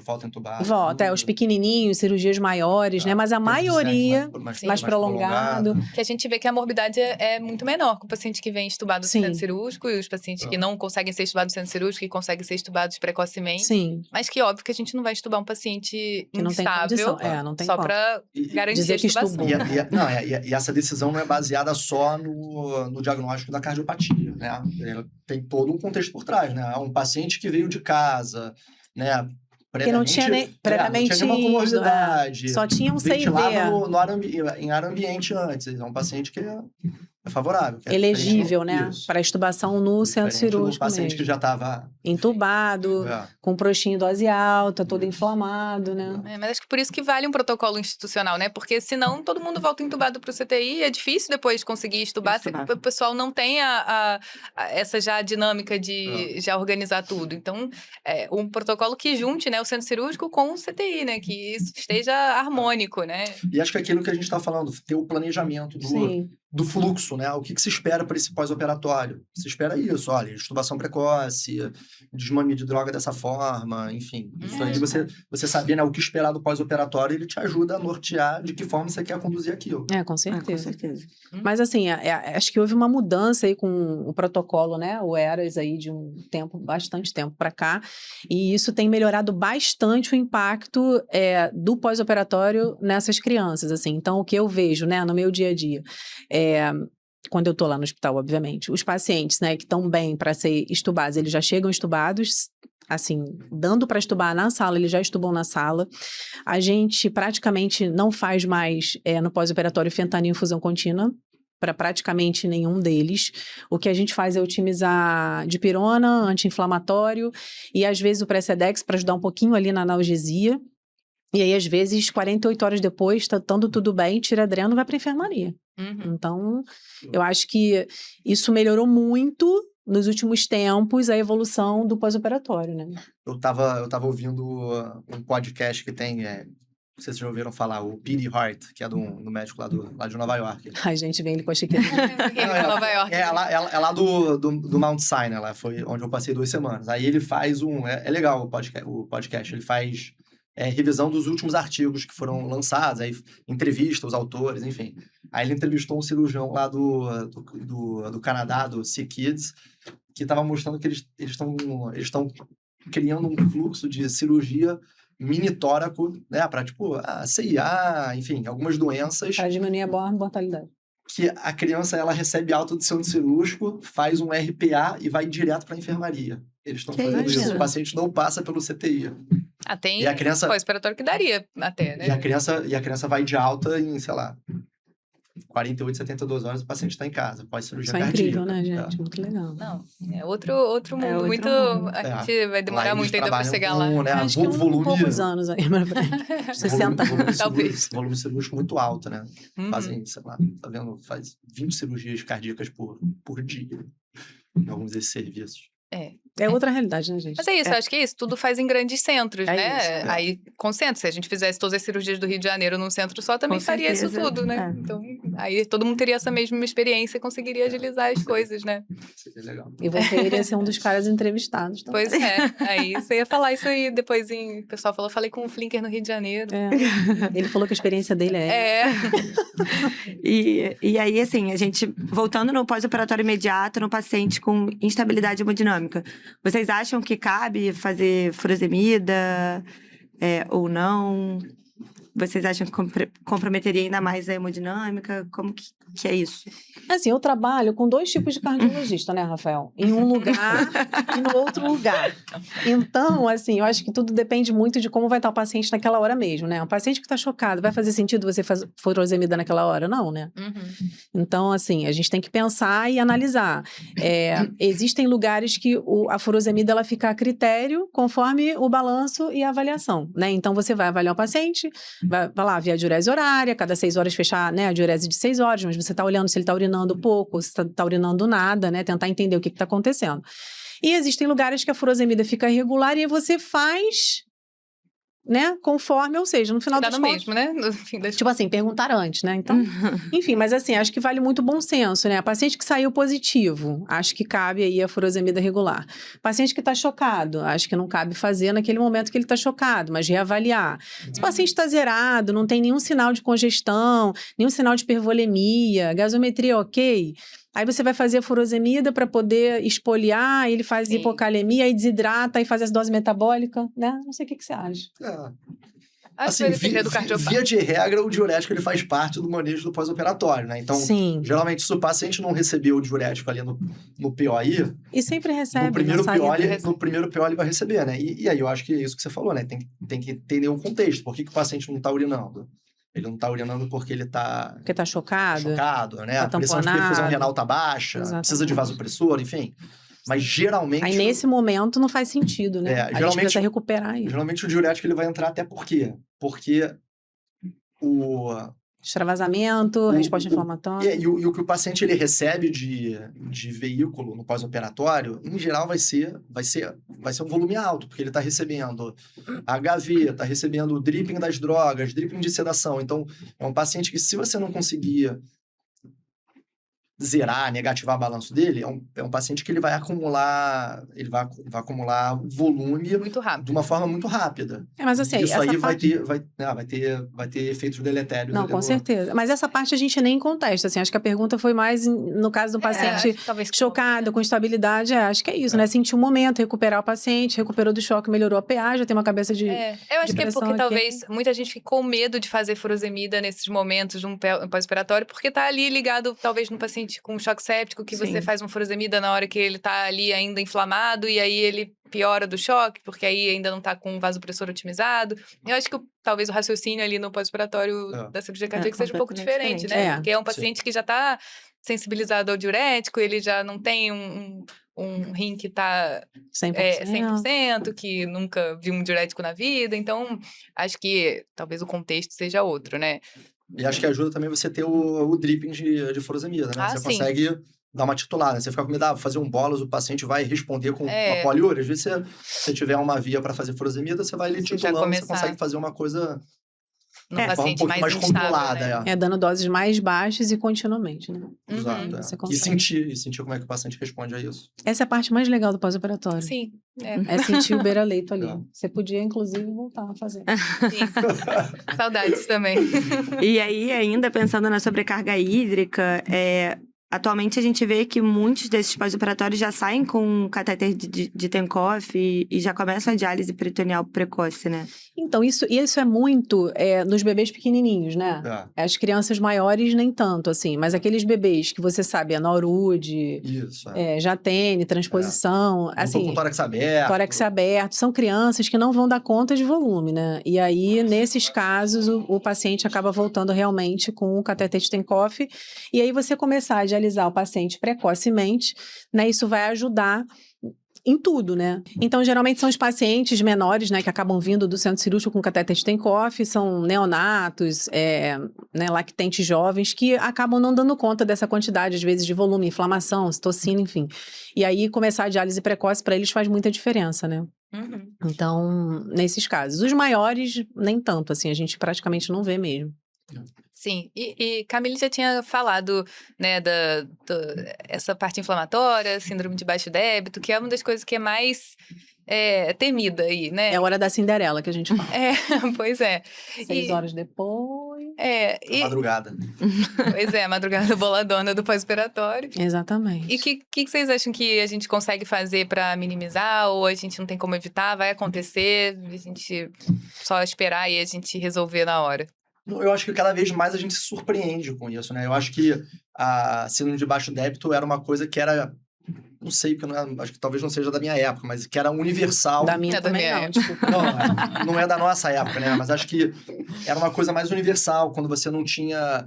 volta entubado. Volta, os pequenininhos, cirurgias maiores, né? Mas a maioria mais prolongado. Que a gente vê que a morbidade é muito menor com o paciente que vem estubado do Sim. centro cirúrgico e os pacientes que não conseguem ser estubados do centro cirúrgico, que conseguem ser estubados precocemente. Sim, Mas que óbvio que a gente não vai estubar um paciente que não tem instável condição. Não tem só como. para garantir Dizer a que estubação. estubou. E essa decisão não é baseada só no diagnóstico da cardiopatia, né? Ela tem todo um contexto por trás, né? Um paciente que veio de casa, né? Que não tinha previamente não tinha nenhuma comorbidade. Só tinha um ventilava CIV. em ar ambiente antes. É um paciente que é favorável. Que é Elegível, diferente, né? isso. Para estubação no centro Diferente do cirúrgico paciente mesmo. que já estava... Entubado, com prostinho dose alta, todo inflamado, né? Mas acho que por isso que vale um protocolo institucional, né? Porque senão todo mundo volta entubado para o CTI, é difícil depois conseguir estubar se o pessoal não tem essa já dinâmica de já organizar tudo. Então, um protocolo que junte, né, o centro cirúrgico com o CTI, né? Que isso esteja harmônico, né? E acho que aquilo que a gente está falando, ter o planejamento do fluxo, né? O que se espera para esse pós-operatório? Se espera isso, olha, extubação precoce, desmame de droga dessa forma, enfim. Isso aí você saber, né, o que esperar do pós-operatório, ele te ajuda a nortear de que forma você quer conduzir aquilo. Com certeza. Com certeza. Mas assim, acho que houve uma mudança aí com o protocolo, né? O ERAS aí de bastante tempo para cá. E isso tem melhorado bastante o impacto do pós-operatório nessas crianças, assim. Então, o que eu vejo, né, no meu dia a dia, quando eu tô lá no hospital, obviamente, os pacientes, né, que estão bem para ser estubados, eles já chegam estubados, assim, dando para estubar na sala, eles já estubam na sala. A gente praticamente não faz mais no pós-operatório fentanil infusão contínua para praticamente nenhum deles. O que a gente faz é otimizar dipirona, anti-inflamatório e às vezes o Precedex para ajudar um pouquinho ali na analgesia. E aí, às vezes, 48 horas depois, estando tudo bem, tira adreno e vai para enfermaria. Uhum. Então, eu acho que isso melhorou muito nos últimos tempos a evolução do pós-operatório, né? Eu tava ouvindo um podcast que tem, não sei se vocês já ouviram falar, o Pete Hart, que é do médico lá de Nova York. Ai, gente, vem ele com a chiqueira. Nova York. É lá do Mount Sinai, lá foi onde eu passei 2 semanas. Aí ele faz é legal o podcast, ele faz revisão dos últimos artigos que foram lançados, aí entrevista os autores, enfim. Aí ele entrevistou um cirurgião lá do Canadá, do SickKids, que estava mostrando que eles estão criando um fluxo de cirurgia mini-tóraco, né, para tipo CIA, enfim, algumas doenças. Para diminuir a mortalidade. Que a criança ela recebe alta do centro cirúrgico, faz um RPA e vai direto para a enfermaria. Eles estão fazendo isso. O paciente não passa pelo CTI. Tem E a criança- pós-operatório que daria até, né? E a criança vai de alta em, sei lá, 48, 72 horas o paciente está em casa, pós-cirurgia Isso é cardíaca. incrível, né, gente? Muito legal. Não, é outro mundo. outro muito. mundo. A gente vai Lá demorar eles muito ainda pra trabalham chegar com, lá. né, Acho que poucos anos aí, mas 60 volume, Talvez. volume cirúrgico muito alto, né? Uhum. Fazem, sei lá, tá vendo? Faz 20 cirurgias cardíacas por dia em alguns desses serviços. É outra realidade, né, gente? Mas é isso, eu acho que é isso. Tudo faz em grandes centros, É né? isso, é. Aí, concentra. Se a gente fizesse todas as cirurgias do Rio de Janeiro num centro só, também Com faria isso certeza, tudo, né? é. Então, aí todo mundo teria essa mesma experiência e conseguiria agilizar as coisas, né? Seria legal. E você iria ser um dos caras entrevistados também. Pois é. Aí você ia falar isso aí depois o pessoal falou, falei com o Flinker no Rio de Janeiro. É. Ele falou que a experiência dele é... E aí, assim, a gente, voltando no pós-operatório imediato, no paciente com instabilidade hemodinâmica, vocês acham que cabe fazer furosemida ou não? Vocês acham que comprometeria ainda mais a hemodinâmica? Como que é isso? Assim, eu trabalho com 2 tipos de cardiologista, né, Rafael? Em um lugar e no outro lugar. Então, assim, eu acho que tudo depende muito de como vai estar o paciente naquela hora mesmo, né? Um paciente que está chocado, vai fazer sentido você fazer furosemida naquela hora? Não, né? Uhum. Então, assim, a gente tem que pensar e analisar. Existem lugares que a furosemida ela fica a critério conforme o balanço e a avaliação, né? Então, você vai avaliar o paciente, vai lá ver a diurese horária, cada 6 horas fechar, né, a diurese de 6 horas, mas você está olhando se ele está urinando pouco, se está urinando nada, né? Tentar entender o que está acontecendo. E existem lugares que a furosemida fica irregular e aí você faz, né, conforme, ou seja, no final Dá das no contas... mesmo, né? No fim das Tipo assim, perguntar antes, né? Então, enfim, mas assim, acho que vale muito bom senso, né? Paciente que saiu positivo, acho que cabe aí a furosemida regular. Paciente que tá chocado, acho que não cabe fazer naquele momento que ele tá chocado, mas reavaliar. Se o paciente tá zerado, não tem nenhum sinal de congestão, nenhum sinal de hipervolemia, gasometria ok, aí você vai fazer a furosemida para poder espoliar, ele faz Sim. hipocalemia, aí desidrata, aí faz acidose metabólica, né? Não sei o que você acha. Acho que Assim, vai depender do cardiopata. via de regra, o diurético ele faz parte do manejo do pós-operatório, né? Então, Sim. geralmente, se o paciente não recebeu o diurético ali no POI, E sempre recebe, no primeiro, na PO, saída. no primeiro PO ele vai receber, né? E aí eu acho que é isso que você falou, né? Tem que entender o contexto. Por que o paciente não está urinando? Ele não está urinando porque ele está Porque tá chocado. né? Tá A pressão de tamponado. perfusão renal está baixa, Exatamente. precisa de vasopressor, enfim. Mas geralmente... Aí nesse momento não faz sentido, né? A gente geralmente- precisa recuperar aí. Geralmente o diurético ele vai entrar até por quê? Porque Extravasamento, resposta inflamatória. E o que o paciente ele recebe de veículo no pós-operatório, em geral vai ser um volume alto, porque ele está recebendo HV, está recebendo dripping das drogas, dripping de sedação. Então, é um paciente que, se você não conseguir zerar, negativar o balanço dele, é um paciente que ele vai acumular volume Muito rápido. de uma forma muito rápida. Mas assim, Isso essa aí parte... vai ter efeitos deletérios. Não, ali com certeza. Mas essa parte a gente nem contesta, assim. Acho que a pergunta foi mais no caso do paciente talvez chocado, com instabilidade. Acho que é isso, né? Sentir um momento, recuperar o paciente, recuperou do choque, melhorou a PA, já tem uma cabeça de... Eu acho de que é pressão porque aqui. talvez muita gente ficou com medo de fazer furosemida nesses momentos de um pós-operatório, porque tá ali ligado, talvez, no paciente com choque séptico, que você Sim. faz uma furosemida na hora que ele tá ali ainda inflamado, e aí ele piora do choque, porque aí ainda não tá com o vasopressor otimizado. Eu acho que talvez o raciocínio ali no pós-operatório da cirurgia cardíaca seja um pouco completamente diferente, né? É. Porque é um paciente que já tá sensibilizado ao diurético, ele já não tem um rim que tá 100%. 100%, que nunca viu um diurético na vida. Então, acho que talvez o contexto seja outro, né? E acho que ajuda também você ter o dripping de furosemida, né? Você Sim. consegue dar uma titulada. Você fica com medo, fazer um bolos, o paciente vai responder com É. uma poliúria. Às vezes, se você tiver uma via para fazer furosemida, você vai ali Você já titulando, você começar. consegue fazer uma coisa No de forma um paciente pouquinho mais instável, controlada. né? Dando doses mais baixas e continuamente, né? Exato, Você E consegue. sentir como é que o paciente responde a isso. Essa é a parte mais legal do pós-operatório. Sim, É sentir o beira-leito ali. É. Você podia, inclusive, voltar a fazer. sim. Saudades também. E aí, ainda pensando na sobrecarga hídrica, atualmente a gente vê que muitos desses pós-operatórios já saem com catéter de Tenkhoff e já começam a diálise peritoneal precoce, né? Então, isso é muito nos bebês pequenininhos, né? As crianças maiores nem tanto, assim. Mas aqueles bebês que você sabe, a Norud, Jatene, transposição, assim... com tórax aberto. Tórax aberto. São crianças que não vão dar conta de volume, né? E aí, nesses casos, o paciente acaba voltando realmente com o catéter de Tenkhoff. E aí, você começar a dialisar o paciente precocemente, né? Isso vai ajudar em tudo, né? Então, geralmente são os pacientes menores, né, que acabam vindo do centro cirúrgico com catéter de Tenkhoff, são neonatos, né, lactentes jovens, que acabam não dando conta dessa quantidade, às vezes, de volume, inflamação, citocina, enfim. E aí, começar a diálise precoce para eles faz muita diferença, né? Uhum. Então, nesses casos. Os maiores, nem tanto, assim, a gente praticamente não vê mesmo. Sim, e Camille já tinha falado, né, essa parte inflamatória, síndrome de baixo débito, que é uma das coisas que é mais temida aí, né? É a hora da Cinderela que a gente fala. Pois é. 6 horas depois. Madrugada. Pois é, a madrugada boladona do pós-operatório. Exatamente. E o que vocês acham que a gente consegue fazer para minimizar, ou a gente não tem como evitar, vai acontecer, a gente só esperar e a gente resolver na hora? Eu acho que cada vez mais a gente se surpreende com isso, né? Eu acho que a síndrome de baixo débito era uma coisa que era... Não sei, porque acho que talvez não seja da minha época, mas que era universal. Da minha também não, desculpa. Não é da nossa época, né? Mas acho que era uma coisa mais universal, quando você não tinha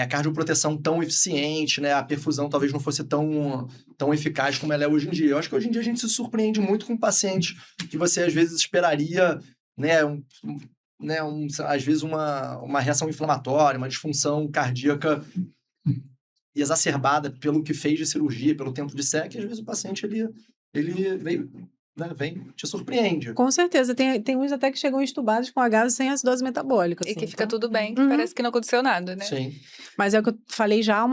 a cardioproteção tão eficiente, né? A perfusão talvez não fosse tão eficaz como ela é hoje em dia. Eu acho que hoje em dia a gente se surpreende muito com pacientes que você às vezes esperaria, né? Às vezes uma reação inflamatória, uma disfunção cardíaca exacerbada pelo que fez de cirurgia, pelo tempo de SEC, e às vezes o paciente ele vem, te surpreende. Com certeza, tem uns até que chegam estubados com H sem acidose metabólica. E assim, que fica tudo bem, parece que não aconteceu nada, né? Sim. Mas é o que eu falei já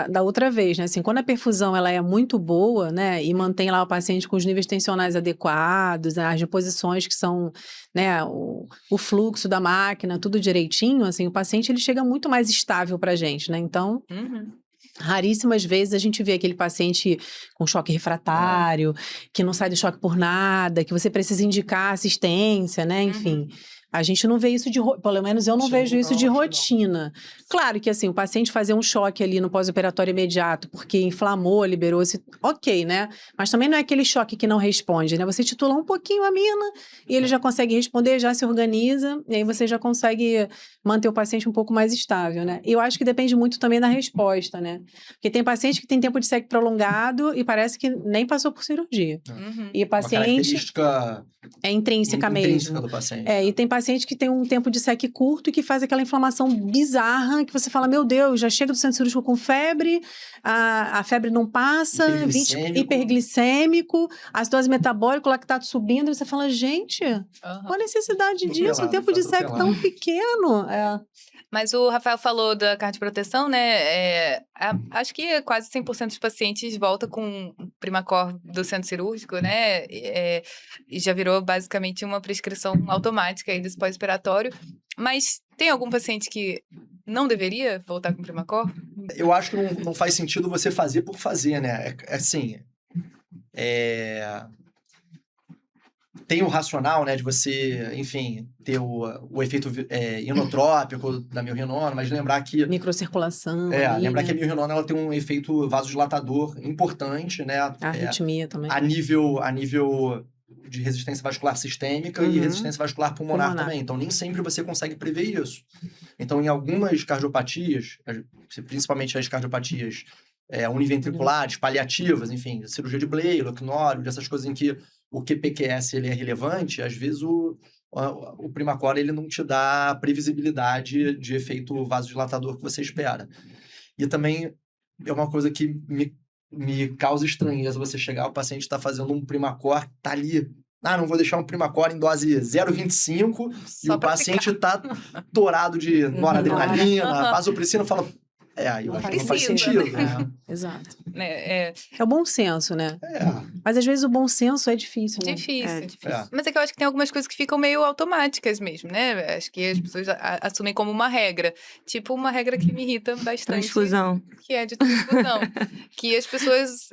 da outra vez, né? Assim, quando a perfusão ela é muito boa, né? E mantém lá o paciente com os níveis tensionais adequados, né, as reposições que são, né? O fluxo da máquina, tudo direitinho, assim, o paciente ele chega muito mais estável pra gente, né? Então... Raríssimas vezes a gente vê aquele paciente com choque refratário, que não sai do choque por nada, que você precisa indicar assistência, né? Enfim, a gente não vê isso pelo menos eu não vejo isso de rotina. Claro que assim, o paciente fazer um choque ali no pós-operatório imediato, porque inflamou, liberou-se, ok, né? Mas também não é aquele choque que não responde, né? Você titula um pouquinho a mina e ele já consegue responder, já se organiza, e aí você já consegue manter o paciente um pouco mais estável, né? E eu acho que depende muito também da resposta, né? Porque tem paciente que tem tempo de SEC prolongado e parece que nem passou por cirurgia. E paciente... Uma característica intrínseca mesmo. do paciente. E tem paciente que tem um tempo de SEC curto e que faz aquela inflamação bizarra, que você fala, meu Deus, já chega do centro cirúrgico com febre, a febre não passa, hiperglicêmico, acidose metabólica, o lactato subindo, e você fala, gente, qual a necessidade disso? Um tempo de SEC tão pequeno. Mas o Rafael falou da cardioproteção, né? Acho que quase 100% dos pacientes volta com Primacor do centro cirúrgico, né? E já virou basicamente uma prescrição automática aí desse pós-operatório. Mas tem algum paciente que não deveria voltar com Primacor? Eu acho que não faz sentido você fazer por fazer, né? Assim, tem o racional, né, de você, enfim, ter o efeito inotrópico da milrinona, mas lembrar que... Microcirculação. Lembrar que a milrinona ela tem um efeito vasodilatador importante, né? Arritmia também. A nível de resistência vascular sistêmica e resistência vascular pulmonar também. Então, nem sempre você consegue prever isso. Então, em algumas cardiopatias, principalmente as cardiopatias univentriculares, paliativas, enfim, cirurgia de Blay, Locnório, essas coisas em que o QPQS ele é relevante, às vezes o Primacor ele não te dá a previsibilidade de efeito vasodilatador que você espera. E também é uma coisa que me causa estranheza você chegar, o paciente está fazendo um Primacor, tá ali, não vou deixar um Primacor em dose 0,25 e o paciente está torado de noradrenalina, vasopressina, fala, Eu Não acho que não faz precisa, sentido, né? né? Exato. né? É o bom senso, né? É, Mas às vezes o bom senso é difícil, né? Difícil. difícil. é. Mas é que eu acho que tem algumas coisas que ficam meio automáticas mesmo, né? Acho que as pessoas assumem como uma regra. Tipo, uma regra que me irrita bastante. Transfusão. Que é de transfusão. Que as pessoas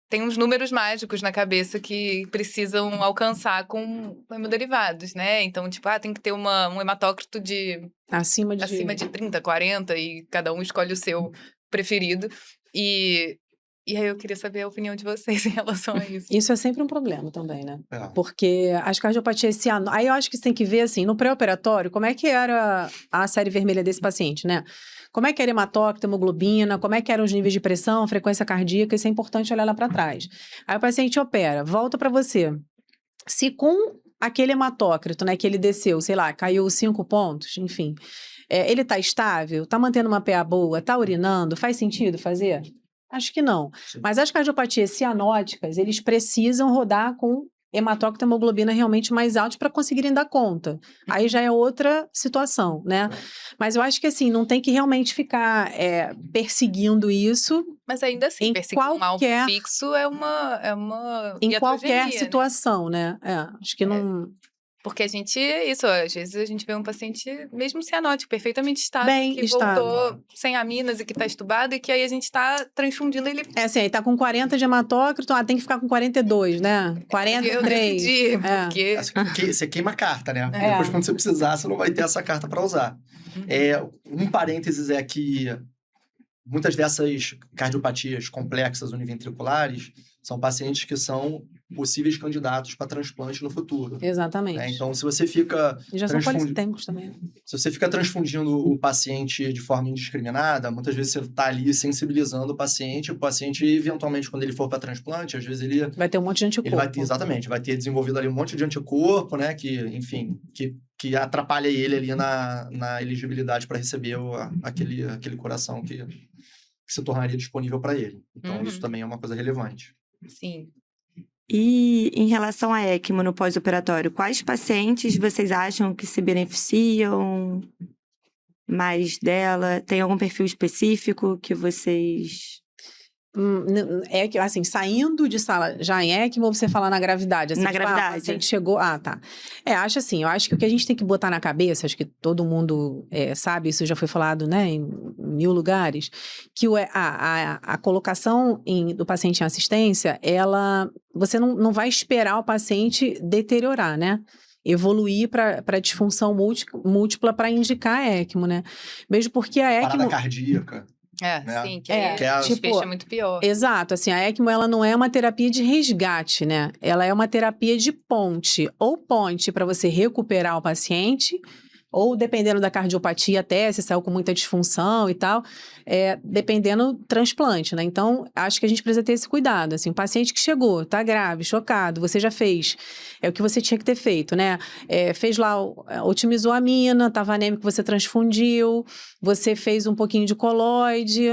têm uns números mágicos na cabeça que precisam alcançar com hemoderivados, né? Então, tipo, tem que ter um hematócrito Acima de... acima de 30, 40, e cada um escolhe o seu preferido. E aí eu queria saber a opinião de vocês em relação a isso. Isso é sempre um problema também, né? É. Porque as cardiopatias aí eu acho que você tem que ver, assim, no pré-operatório, como é que era a série vermelha desse paciente, né? Como é que era hematócrito, hemoglobina, como é que eram os níveis de pressão, frequência cardíaca, isso é importante olhar lá para trás. Aí o paciente opera, volta para você. Se com aquele hematócrito, né, que ele desceu, sei lá, caiu 5 pontos, enfim, ele tá estável, tá mantendo uma PA boa, tá urinando, faz sentido fazer? Acho que não. Sim. Mas as cardiopatias cianóticas, eles precisam rodar com hematócrito e hemoglobina realmente mais altos para conseguirem dar conta. Aí já é outra situação, né? Mas eu acho que assim, não tem que realmente ficar perseguindo isso Mas ainda assim, em perseguir um alvo qualquer- fixo é uma em qualquer iatrogenia, né? situação, né? Acho que não... Porque às vezes a gente vê um paciente mesmo cianótico, perfeitamente estável, Bem que estável. voltou sem aminas e que tá estubado, e que aí a gente tá transfundindo ele. É assim, aí tá com 40 de hematócrito, tem que ficar com 42, né? Eu 43. decidi, É. porque... Você queima a carta, né? É. Depois, quando você precisar, você não vai ter essa carta para usar. Um parênteses é que muitas dessas cardiopatias complexas univentriculares são pacientes que são possíveis candidatos para transplante no futuro. Exatamente. Né? Então, se você fica E já são polissistêmicos também. Se você fica transfundindo o paciente de forma indiscriminada, muitas vezes você está ali sensibilizando o paciente eventualmente, quando ele for para transplante, às vezes ele Vai ter um monte de anticorpo. ele vai ter, exatamente, vai ter desenvolvido ali um monte de anticorpo, né, que, enfim, que atrapalha ele ali na elegibilidade para receber aquele coração que se tornaria disponível para ele. Então, Uhum. isso também é uma coisa relevante. Sim. E em relação à ECMO no pós-operatório, quais pacientes vocês acham que se beneficiam mais dela? Tem algum perfil específico que vocês... É que, assim, saindo de sala já em ECMO, ou você fala na gravidade? Assim, Na tipo, gravidade. o paciente chegou... tá. Acho assim, eu acho que o que a gente tem que botar na cabeça, acho que todo mundo sabe, isso já foi falado, né, em 1000 lugares, que a colocação do paciente em assistência, você não vai esperar o paciente deteriorar, né? Evoluir para disfunção múltipla para indicar a ECMO, né? Mesmo porque a ECMO... Parada cardíaca. Né? Sim, que aí Que é a- o desfecho é muito pior. Exato, assim, a ECMO ela não é uma terapia de resgate, né? Ela é uma terapia de ponte, ou ponte para você recuperar o paciente, ou dependendo da cardiopatia até, se saiu com muita disfunção e tal, dependendo do transplante, né? Então, acho que a gente precisa ter esse cuidado, assim, o paciente que chegou, tá grave, chocado, você já fez, é o que você tinha que ter feito, né? Fez lá, otimizou a amina, tava anêmico, você transfundiu, você fez um pouquinho de coloide,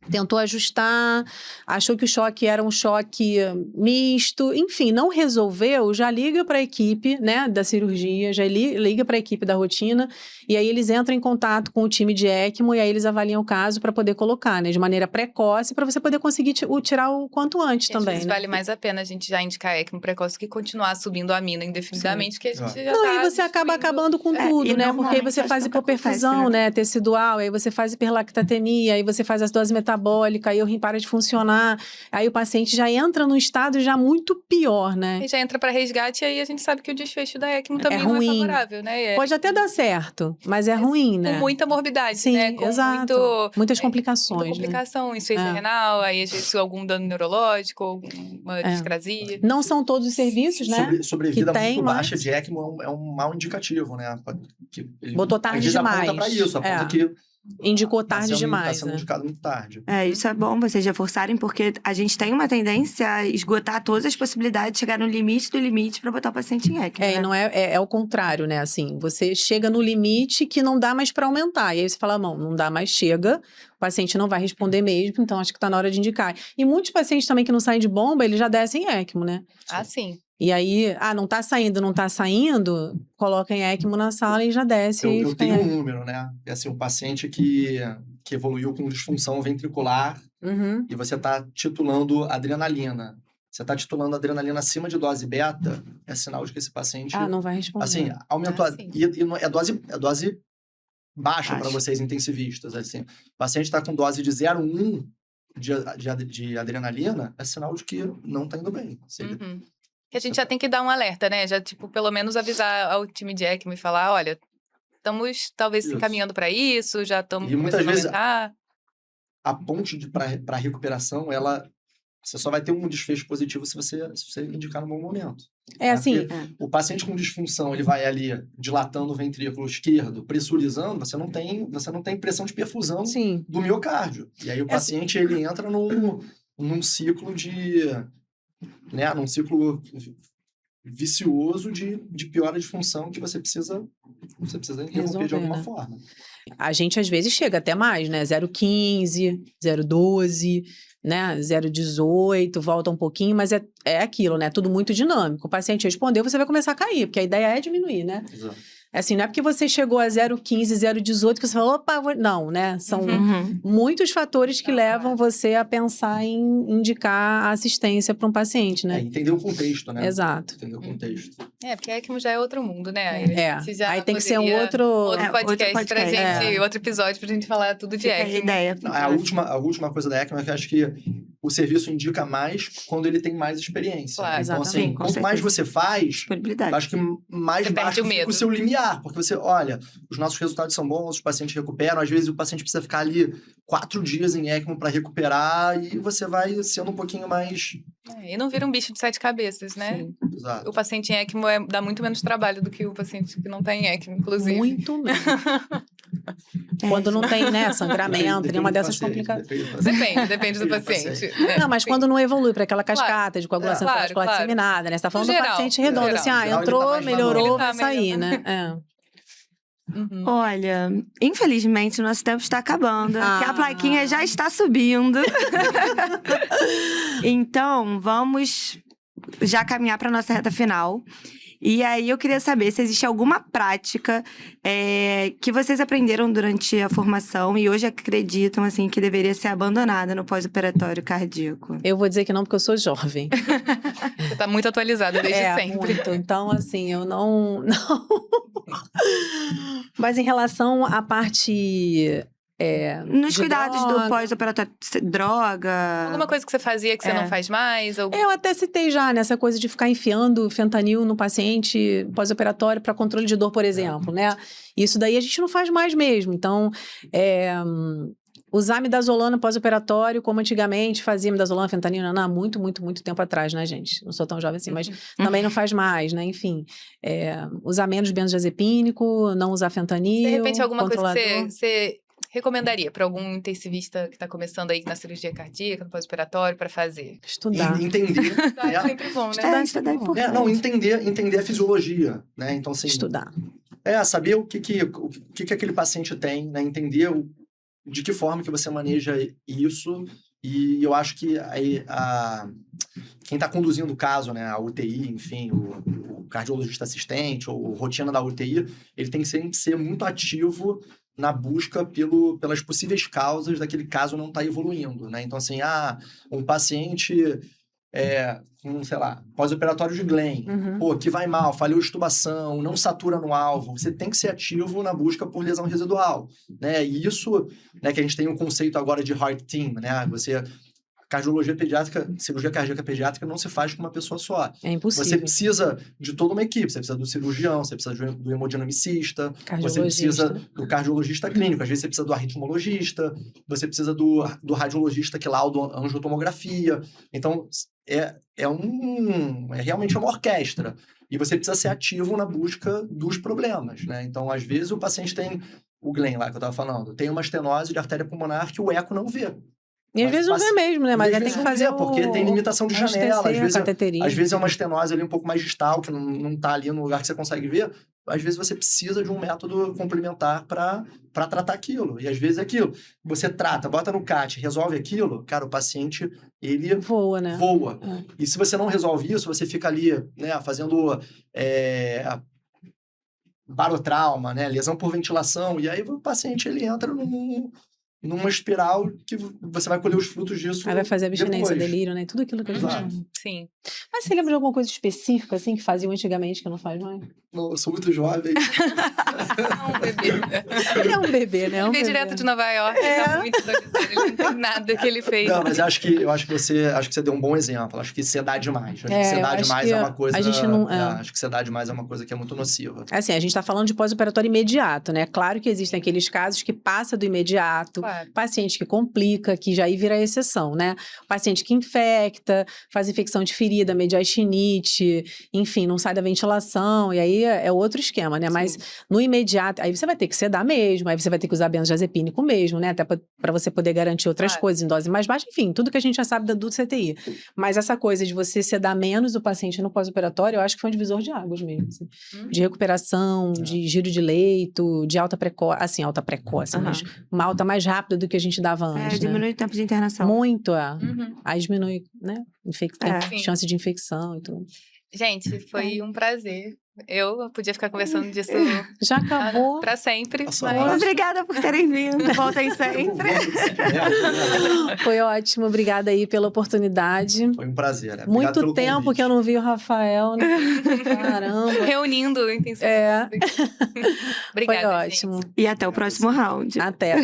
tentou ajustar, achou que o choque era um choque misto, enfim, não resolveu, já liga para a equipe, né, da cirurgia, já liga para a equipe da rotina, e aí eles entram em contato com o time de ECMO, e aí eles avaliam o caso para poder colocar, né, de maneira precoce, para você poder conseguir tirar o quanto antes E às também, vezes né? vale mais a pena a gente já indicar ECMO precoce que continuar subindo a amina indefinidamente, que a gente já Não, tá aí você acaba destruindo. acabando com e tudo, né? Porque aí normalmente você acho faz que nunca hipoperfusão, acontece, né? Tecidual, aí você faz hiperlactatemia, aí você faz acidose metabólica, aí o rim para de funcionar, aí o paciente já entra num estado já muito pior, né? E já entra para resgate, e aí a gente sabe que o desfecho da ECMO também não é ruim. favorável, né? Pode até dar certo, mas é ruim, né? Com muita morbidade, Sim, né? Com exato. Muitas complicações, muita complicação, insuficiência É. renal, aí às vezes algum dano neurológico, alguma discrasia. Não são todos os serviços, né? Sobrevida que tem, muito mas- baixa de ECMO é um mau indicativo, né? Que ele, Botou tarde às vezes, aponta demais. pra isso, aponta É. que Indicou tá tarde demais, sendo né? indicado muito tarde. Isso é bom vocês reforçarem, porque a gente tem uma tendência a esgotar todas as possibilidades, chegar no limite do limite para botar o paciente em ECMO, E né? não é o contrário, né? Assim, você chega no limite que não dá mais para aumentar. E aí você fala, não dá mais, chega. O paciente não vai responder mesmo, então acho que tá na hora de indicar. E muitos pacientes também que não saem de bomba, eles já descem ECMO, né? Ah, sim. E aí, não tá saindo, coloca em ECMO na sala e já desce. e Eu fica em tenho um ECMO. número, né? É assim, um paciente que que evoluiu com disfunção ventricular Uhum. e você está titulando adrenalina. Você está titulando adrenalina acima de dose beta, é sinal de que esse paciente... Ah, não vai responder. Assim, aumentou... sim. É dose baixa para vocês intensivistas. Assim. O paciente está com dose de 0,1 de adrenalina, é sinal de que não está indo bem. Ou seja, Uhum. Que a gente já tem que dar um alerta, né? Já, tipo, pelo menos avisar ao time de ECMO e falar, olha, estamos talvez se Isso. encaminhando para isso, já estamos E muitas começando a vezes aumentar. a ponte para recuperação, você só vai ter um desfecho positivo se você indicar no bom momento. É assim, Porque o paciente com disfunção, ele vai ali dilatando o ventrículo esquerdo, pressurizando, você não tem pressão de perfusão sim. do miocárdio. E aí o paciente, ele entra num ciclo num ciclo vicioso de piora de função que você precisa interromper Resolver, de alguma né? forma. A gente às vezes chega até mais, né? 0,15, 0,12, né? 0,18, volta um pouquinho, mas é aquilo, né? Tudo muito dinâmico. O paciente respondeu, você vai começar a cair, porque a ideia é diminuir, né? Exato. Assim, não é porque você chegou a 0,15, 0,18 que você falou, opa, não, né? São Uhum. muitos fatores que Não, levam você a pensar em indicar a assistência para um paciente, né? Entender o contexto, né? Exato. Entender o contexto. Porque a ECMO já é outro mundo, né? Aí a gente já Aí tem que ser um poderia- outro... Outro É, podcast outro pra podcast. gente, É. outro episódio pra gente falar tudo de Fica aí a ECMO. ideia. Não, a última coisa da ECMO é que eu acho que o serviço indica mais quando ele tem mais experiência. Claro. Então, assim, Exatamente. Com quanto mais certeza. você faz, Disponibilidade. eu acho que mais Você perde baixo o fica medo. o seu limiar. Porque você, olha, os nossos resultados são bons, os pacientes recuperam. Às vezes o paciente precisa ficar ali 4 dias em ECMO para recuperar e você vai sendo um pouquinho mais... E não vira um bicho de 7 cabeças, né? Sim. Exato. O paciente em ECMO dá muito menos trabalho do que o paciente que não tá em ECMO, inclusive. Muito mesmo. Quando não tem, né, sangramento, nenhuma dessas complicações. Depende do paciente. né? Não, mas Sim. quando não evolui para aquela cascata de coagulação Claro, vascular claro. disseminada, né? Você tá falando No do geral, paciente no redondo, geral. assim, No geral, ele tá entrou, mais melhorou, maduro. vai Ele tá sair, né? melhorando. Uhum. Olha, infelizmente, nosso tempo está acabando. Ah. Que a plaquinha já está subindo. Então, vamos já caminhar para nossa reta final. E aí, eu queria saber se existe alguma prática que vocês aprenderam durante a formação e hoje acreditam, assim, que deveria ser abandonada no pós-operatório cardíaco. Eu vou dizer que não, porque eu sou jovem. Você tá muito atualizada desde sempre. Muito. Então, assim, eu não... Mas em relação à parte... Nos de cuidados droga. do pós-operatório, droga... Alguma coisa que você fazia que você não faz mais? Ou... Eu até citei já nessa coisa de ficar enfiando fentanil no paciente pós-operatório para controle de dor, por exemplo, né? Isso daí a gente não faz mais mesmo. Então, usar midazolam pós-operatório, como antigamente fazia midazolam, fentanil, muito, muito, muito tempo atrás, né, gente? Não sou tão jovem assim, mas também não faz mais, né? Enfim, usar menos benzodiazepínico, não usar fentanil, De repente, alguma coisa que controlador. você recomendaria para algum intensivista que está começando aí na cirurgia cardíaca, no pós-operatório, para fazer? Estudar. Entender. É sempre bom, né? Estudar é importante. Entender a fisiologia, né? Então, assim, Estudar. saber o que aquele paciente tem, né? Entender de que forma que você maneja isso. E eu acho que quem está conduzindo o caso, né? A UTI, enfim, o cardiologista assistente ou rotina da UTI, ele tem que ser muito ativo na busca pelas possíveis causas daquele caso não estar evoluindo, né? Então, assim, um paciente com, sei lá, pós-operatório de Glenn, que vai mal, falhou extubação, não satura no alvo, você tem que ser ativo na busca por lesão residual, né? E isso, né, que a gente tem um conceito agora de heart team, né? Cardiologia pediátrica, cirurgia cardíaca pediátrica não se faz com uma pessoa só. É impossível. Você precisa de toda uma equipe. Você precisa do cirurgião, você precisa do hemodinamicista, você precisa do cardiologista clínico, às vezes você precisa do arritmologista, você precisa do radiologista que lauda angiotomografia. Então, é realmente uma orquestra. E você precisa ser ativo na busca dos problemas, né? Então, às vezes, o paciente tem, o Glenn lá que eu estava falando, tem uma estenose de artéria pulmonar que o eco não vê. E às vezes não vê mesmo, né? Mas aí tem que fazer porque tem limitação de janela. Às vezes é uma uma estenose ali um pouco mais distal, que não tá ali no lugar que você consegue ver. Às vezes você precisa de um método complementar para tratar aquilo. E às vezes é aquilo. Você trata, bota no CAT, resolve aquilo, cara, o paciente, ele voa, né? Voa. E se você não resolve isso, você fica ali, né, fazendo barotrauma, né, lesão por ventilação, e aí o paciente, ele entra numa espiral que você vai colher os frutos disso. Aí vai fazer abstinência, depois. delírio, né? Tudo aquilo que a gente Exato. chama. Sim. Mas você lembra de alguma coisa específica, assim, que faziam antigamente que não faz mais? Não, eu sou muito jovem. É um bebê. Ele é um bebê, né? É um Ele veio bebê. direto de Nova York, tá muito doido. Ele não tem nada que ele fez. Não, mas eu acho que você deu um bom exemplo. Acho que sedar demais. Acho que eu sedar acho demais que é uma coisa. a gente não- acho que sedar demais é uma coisa que é muito nociva. Assim, a gente tá falando de pós-operatório imediato, né? Claro que existem aqueles casos que passa do imediato, Claro. paciente que complica, que já aí vira exceção, né? Paciente que infecta, faz infecção de ferida, mediastinite, enfim, não sai da ventilação, e aí é outro esquema, né? Mas no imediato, aí você vai ter que sedar mesmo, aí você vai ter que usar benzodiazepínico mesmo, né? Até pra você poder garantir outras Claro. coisas em dose mais baixa, enfim, tudo que a gente já sabe do CTI. Mas essa coisa de você sedar menos o paciente no pós-operatório, eu acho que foi um divisor de águas mesmo, assim. De recuperação, de giro de leito, de alta precoce, assim, alta precoce, mas uma alta mais rápida do que a gente dava antes, né? Diminui o tempo de internação. Muito, é. Uhum. Aí diminui, né? É. Chance de infecção e tudo. Gente, foi um prazer. Eu podia ficar conversando disso Já acabou. pra sempre. Passou mas- rápido. Obrigada por terem vindo. Voltem sempre. Foi ótimo, obrigada aí pela oportunidade. Foi um prazer. Obrigado Muito pelo tempo convite. que eu não vi o Rafael, né? Caramba. Reunindo intensivamente. É. Obrigada, Foi gente. ótimo. E até o próximo round. Até.